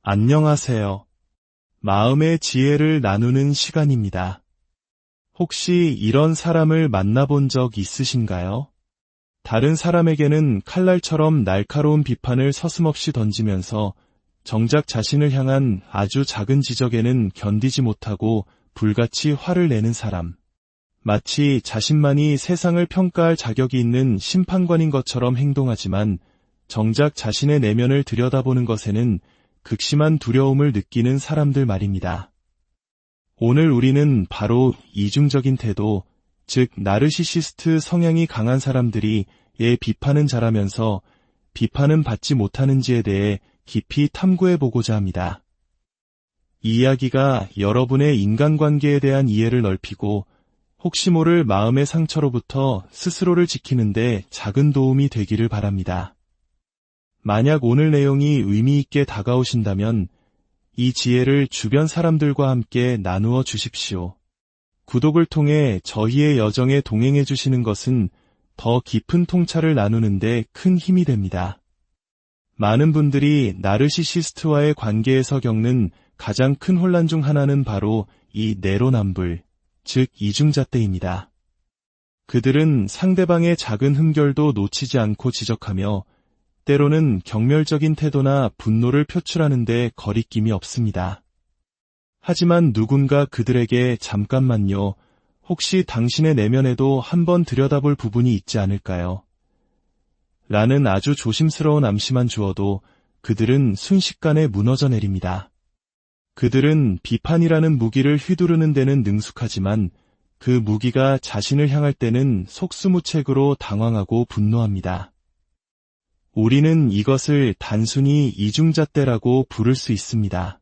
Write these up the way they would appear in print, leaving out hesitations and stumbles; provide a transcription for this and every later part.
안녕하세요. 마음의 지혜를 나누는 시간입니다. 혹시 이런 사람을 만나본 적 있으신가요? 다른 사람에게는 칼날처럼 날카로운 비판을 서슴없이 던지면서 정작 자신을 향한 아주 작은 지적에는 견디지 못하고 불같이 화를 내는 사람. 마치 자신만이 세상을 평가할 자격이 있는 심판관인 것처럼 행동하지만 정작 자신의 내면을 들여다보는 것에는 극심한 두려움을 느끼는 사람들 말입니다. 오늘 우리는 바로 이중적인 태도, 즉 나르시시스트 성향이 강한 사람들이 비판은 잘하면서 비판은 받지 못하는지에 대해 깊이 탐구해보고자 합니다. 이 이야기가 여러분의 인간관계에 대한 이해를 넓히고 혹시 모를 마음의 상처로부터 스스로를 지키는 데 작은 도움이 되기를 바랍니다. 만약 오늘 내용이 의미 있게 다가오신다면 이 지혜를 주변 사람들과 함께 나누어 주십시오. 구독을 통해 저희의 여정에 동행해 주시는 것은 더 깊은 통찰을 나누는 데 큰 힘이 됩니다. 많은 분들이 나르시시스트와의 관계에서 겪는 가장 큰 혼란 중 하나는 바로 이 내로남불, 즉 이중잣대입니다. 그들은 상대방의 작은 흠결도 놓치지 않고 지적하며 때로는 경멸적인 태도나 분노를 표출하는 데 거리낌이 없습니다. 하지만 누군가 그들에게 잠깐만요, 혹시 당신의 내면에도 한번 들여다볼 부분이 있지 않을까요? 라는 아주 조심스러운 암시만 주어도 그들은 순식간에 무너져 내립니다. 그들은 비판이라는 무기를 휘두르는 데는 능숙하지만 그 무기가 자신을 향할 때는 속수무책으로 당황하고 분노합니다. 우리는 이것을 단순히 이중잣대라고 부를 수 있습니다.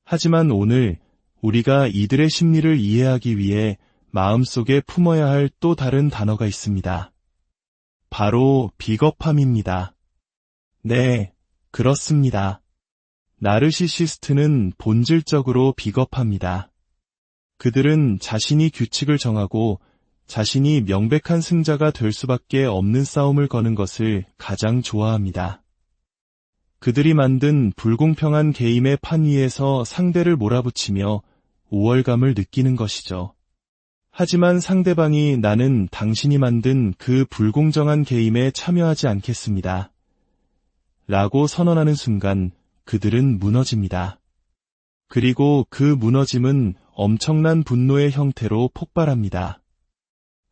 하지만 오늘 우리가 이들의 심리를 이해하기 위해 마음속에 품어야 할 또 다른 단어가 있습니다. 바로 비겁함입니다. 네, 그렇습니다. 나르시시스트는 본질적으로 비겁합니다. 그들은 자신이 규칙을 정하고 자신이 명백한 승자가 될 수밖에 없는 싸움을 거는 것을 가장 좋아합니다. 그들이 만든 불공평한 게임의 판 위에서 상대를 몰아붙이며 우월감을 느끼는 것이죠. 하지만 상대방이 나는 당신이 만든 그 불공정한 게임에 참여하지 않겠습니다. 라고 선언하는 순간 그들은 무너집니다. 그리고 그 무너짐은 엄청난 분노의 형태로 폭발합니다.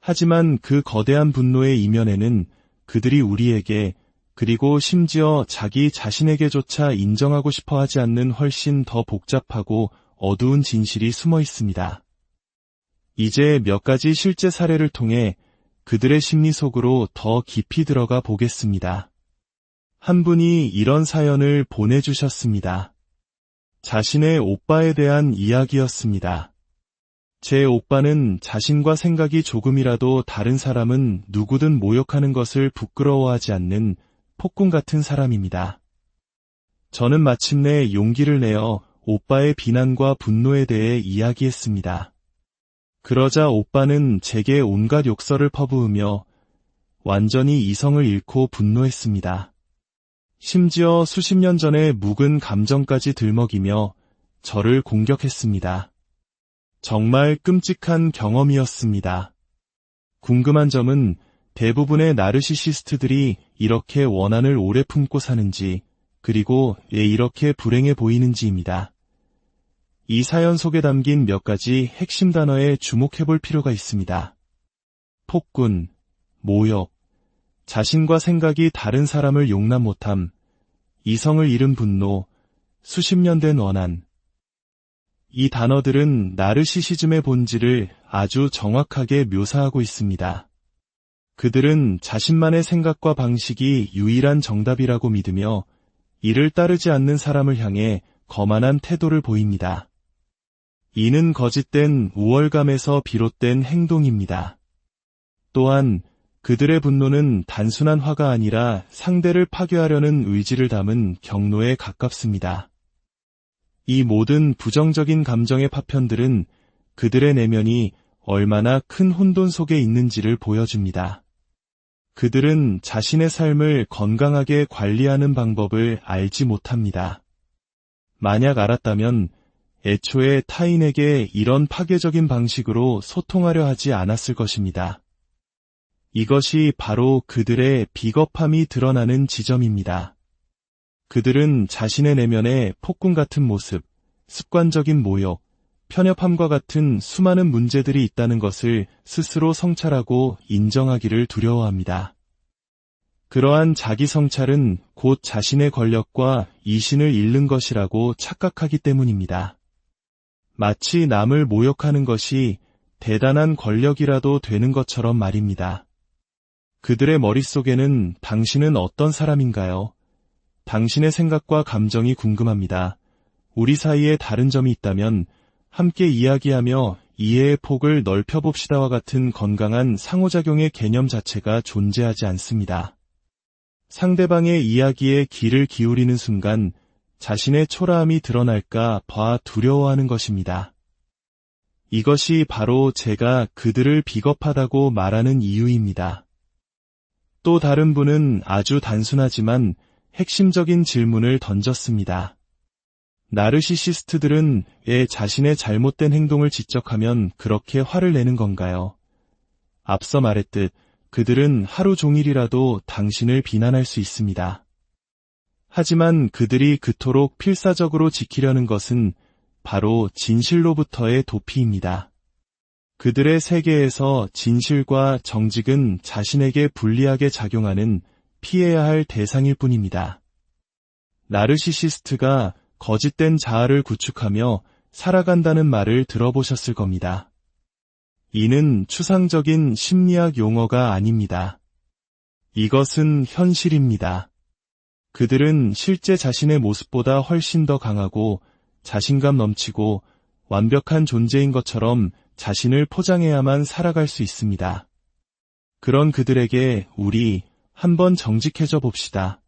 하지만 그 거대한 분노의 이면에는 그들이 우리에게 그리고 심지어 자기 자신에게조차 인정하고 싶어 하지 않는 훨씬 더 복잡하고 어두운 진실이 숨어 있습니다. 이제 몇 가지 실제 사례를 통해 그들의 심리 속으로 더 깊이 들어가 보겠습니다. 한 분이 이런 사연을 보내주셨습니다. 자신의 오빠에 대한 이야기였습니다. 제 오빠는 자신과 생각이 조금이라도 다른 사람은 누구든 모욕하는 것을 부끄러워하지 않는 폭군 같은 사람입니다. 저는 마침내 용기를 내어 오빠의 비난과 분노에 대해 이야기했습니다. 그러자 오빠는 제게 온갖 욕설을 퍼부으며 완전히 이성을 잃고 분노했습니다. 심지어 수십 년 전의 묵은 감정까지 들먹이며 저를 공격했습니다. 정말 끔찍한 경험이었습니다. 궁금한 점은 대부분의 나르시시스트들이 이렇게 원한을 오래 품고 사는지, 그리고 왜 이렇게 불행해 보이는지입니다. 이 사연 속에 담긴 몇 가지 핵심 단어에 주목해볼 필요가 있습니다. 폭군, 모욕, 자신과 생각이 다른 사람을 용납 못함, 이성을 잃은 분노, 수십 년 된 원한. 이 단어들은 나르시시즘의 본질을 아주 정확하게 묘사하고 있습니다. 그들은 자신만의 생각과 방식이 유일한 정답이라고 믿으며 이를 따르지 않는 사람을 향해 거만한 태도를 보입니다. 이는 거짓된 우월감에서 비롯된 행동입니다. 또한 그들의 분노는 단순한 화가 아니라 상대를 파괴하려는 의지를 담은 경로에 가깝습니다. 이 모든 부정적인 감정의 파편들은 그들의 내면이 얼마나 큰 혼돈 속에 있는지를 보여줍니다. 그들은 자신의 삶을 건강하게 관리하는 방법을 알지 못합니다. 만약 알았다면 애초에 타인에게 이런 파괴적인 방식으로 소통하려 하지 않았을 것입니다. 이것이 바로 그들의 비겁함이 드러나는 지점입니다. 그들은 자신의 내면에 폭군 같은 모습, 습관적인 모욕, 편협함과 같은 수많은 문제들이 있다는 것을 스스로 성찰하고 인정하기를 두려워합니다. 그러한 자기 성찰은 곧 자신의 권력과 이신을 잃는 것이라고 착각하기 때문입니다. 마치 남을 모욕하는 것이 대단한 권력이라도 되는 것처럼 말입니다. 그들의 머릿속에는 당신은 어떤 사람인가요? 당신의 생각과 감정이 궁금합니다. 우리 사이에 다른 점이 있다면 함께 이야기하며 이해의 폭을 넓혀봅시다와 같은 건강한 상호작용의 개념 자체가 존재하지 않습니다. 상대방의 이야기에 귀를 기울이는 순간 자신의 초라함이 드러날까 봐 두려워하는 것입니다. 이것이 바로 제가 그들을 비겁하다고 말하는 이유입니다. 또 다른 분은 아주 단순하지만 핵심적인 질문을 던졌습니다. 나르시시스트들은 왜 자신의 잘못된 행동을 지적하면 그렇게 화를 내는 건가요? 앞서 말했듯 그들은 하루 종일이라도 당신을 비난할 수 있습니다. 하지만 그들이 그토록 필사적으로 지키려는 것은 바로 진실로부터의 도피입니다. 그들의 세계에서 진실과 정직은 자신에게 불리하게 작용하는 피해야 할 대상일 뿐입니다. 나르시시스트가 거짓된 자아를 구축하며 살아간다는 말을 들어보셨을 겁니다. 이는 추상적인 심리학 용어가 아닙니다. 이것은 현실입니다. 그들은 실제 자신의 모습보다 훨씬 더 강하고 자신감 넘치고 완벽한 존재인 것처럼 자신을 포장해야만 살아갈 수 있습니다. 그런 그들에게 우리 한번 정직해져 봅시다.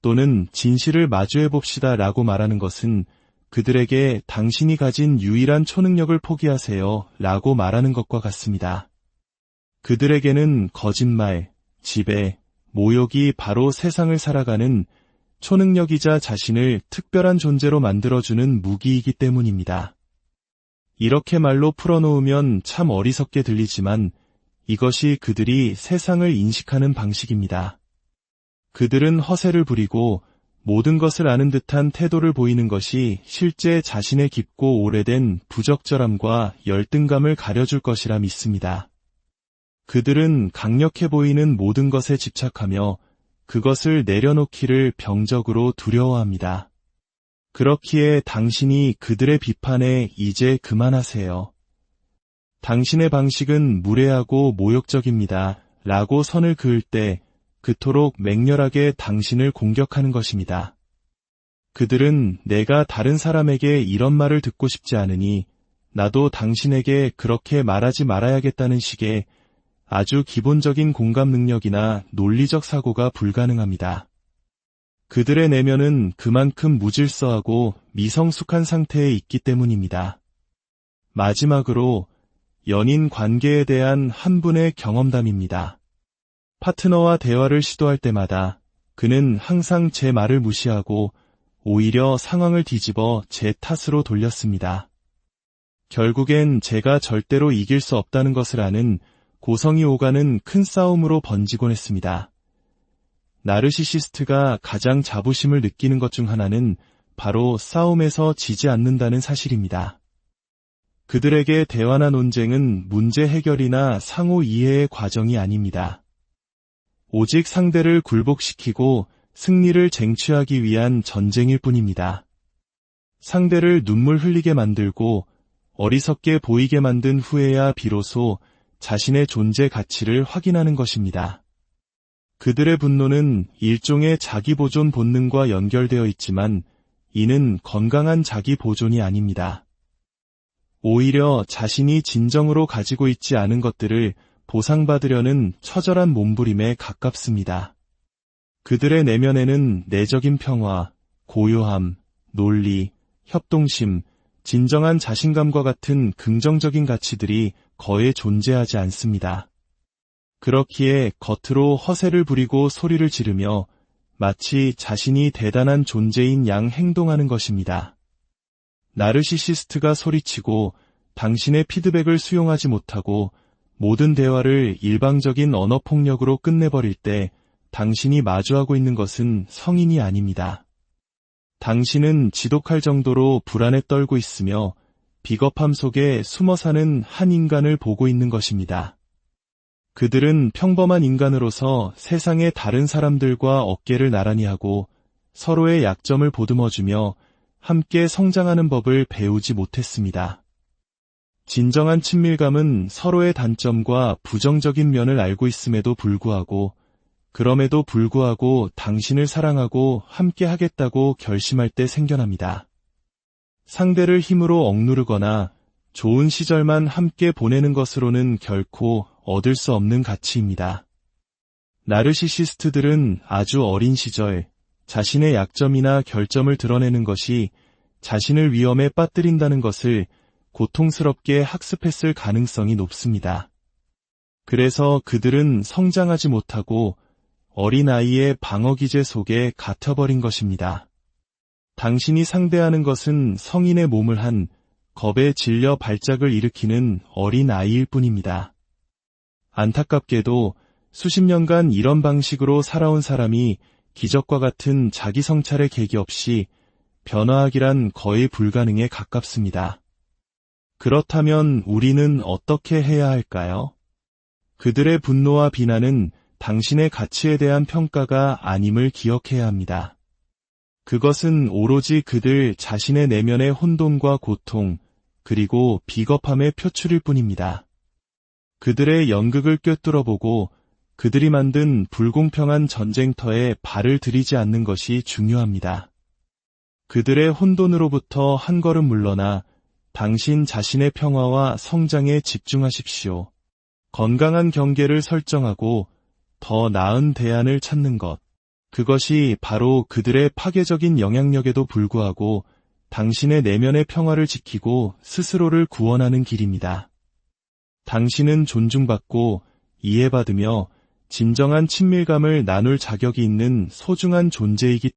또는 진실을 마주해 봅시다 라고 말하는 것은 그들에게 당신이 가진 유일한 초능력을 포기하세요 라고 말하는 것과 같습니다. 그들에게는 거짓말, 지배, 모욕이 바로 세상을 살아가는 초능력이자 자신을 특별한 존재로 만들어주는 무기이기 때문입니다. 이렇게 말로 풀어놓으면 참 어리석게 들리지만 이것이 그들이 세상을 인식하는 방식입니다. 그들은 허세를 부리고 모든 것을 아는 듯한 태도를 보이는 것이 실제 자신의 깊고 오래된 부적절함과 열등감을 가려줄 것이라 믿습니다. 그들은 강력해 보이는 모든 것에 집착하며 그것을 내려놓기를 병적으로 두려워합니다. 그렇기에 당신이 그들의 비판에 이제 그만하세요. 당신의 방식은 무례하고 모욕적입니다. 라고 선을 그을 때 그토록 맹렬하게 당신을 공격하는 것입니다. 그들은 내가 다른 사람에게 이런 말을 듣고 싶지 않으니 나도 당신에게 그렇게 말하지 말아야겠다는 식의 아주 기본적인 공감 능력이나 논리적 사고가 불가능합니다. 그들의 내면은 그만큼 무질서하고 미성숙한 상태에 있기 때문입니다. 마지막으로 연인 관계에 대한 한 분의 경험담입니다. 파트너와 대화를 시도할 때마다 그는 항상 제 말을 무시하고 오히려 상황을 뒤집어 제 탓으로 돌렸습니다. 결국엔 제가 절대로 이길 수 없다는 것을 아는 고성이 오가는 큰 싸움으로 번지곤 했습니다. 나르시시스트가 가장 자부심을 느끼는 것 중 하나는 바로 싸움에서 지지 않는다는 사실입니다. 그들에게 대화나 논쟁은 문제 해결이나 상호 이해의 과정이 아닙니다. 오직 상대를 굴복시키고 승리를 쟁취하기 위한 전쟁일 뿐입니다. 상대를 눈물 흘리게 만들고 어리석게 보이게 만든 후에야 비로소 자신의 존재 가치를 확인하는 것입니다. 그들의 분노는 일종의 자기보존 본능과 연결되어 있지만 이는 건강한 자기보존이 아닙니다. 오히려 자신이 진정으로 가지고 있지 않은 것들을 보상받으려는 처절한 몸부림에 가깝습니다. 그들의 내면에는 내적인 평화, 고요함, 논리, 협동심, 진정한 자신감과 같은 긍정적인 가치들이 거의 존재하지 않습니다. 그렇기에 겉으로 허세를 부리고 소리를 지르며 마치 자신이 대단한 존재인 양 행동하는 것입니다. 나르시시스트가 소리치고 당신의 피드백을 수용하지 못하고 모든 대화를 일방적인 언어폭력으로 끝내버릴 때 당신이 마주하고 있는 것은 성인이 아닙니다. 당신은 지독할 정도로 불안에 떨고 있으며 비겁함 속에 숨어 사는 한 인간을 보고 있는 것입니다. 그들은 평범한 인간으로서 세상의 다른 사람들과 어깨를 나란히 하고 서로의 약점을 보듬어주며 함께 성장하는 법을 배우지 못했습니다. 진정한 친밀감은 서로의 단점과 부정적인 면을 알고 있음에도 불구하고 그럼에도 불구하고 당신을 사랑하고 함께 하겠다고 결심할 때 생겨납니다. 상대를 힘으로 억누르거나 좋은 시절만 함께 보내는 것으로는 결코 얻을 수 없는 가치입니다. 나르시시스트들은 아주 어린 시절 자신의 약점이나 결점을 드러내는 것이 자신을 위험에 빠뜨린다는 것을 고통스럽게 학습했을 가능성이 높습니다. 그래서 그들은 성장하지 못하고 어린아이의 방어기제 속에 갇혀버린 것입니다. 당신이 상대하는 것은 성인의 몸을 한 겁에 질려 발작을 일으키는 어린아이일 뿐입니다. 안타깝게도 수십 년간 이런 방식으로 살아온 사람이 기적과 같은 자기 성찰의 계기 없이 변화하기란 거의 불가능에 가깝습니다. 그렇다면 우리는 어떻게 해야 할까요? 그들의 분노와 비난은 당신의 가치에 대한 평가가 아님을 기억해야 합니다. 그것은 오로지 그들 자신의 내면의 혼돈과 고통, 그리고 비겁함의 표출일 뿐입니다. 그들의 연극을 꿰뚫어보고 그들이 만든 불공평한 전쟁터에 발을 들이지 않는 것이 중요합니다. 그들의 혼돈으로부터 한 걸음 물러나 당신 자신의 평화와 성장에 집중하십시오. 건강한 경계를 설정하고 더 나은 대안을 찾는 것. 그것이 바로 그들의 파괴적인 영향력에도 불구하고 당신의 내면의 평화를 지키고 스스로를 구원하는 길입니다. 당신은 존중받고 이해받으며 진정한 친밀감을 나눌 자격이 있는 소중한 존재이기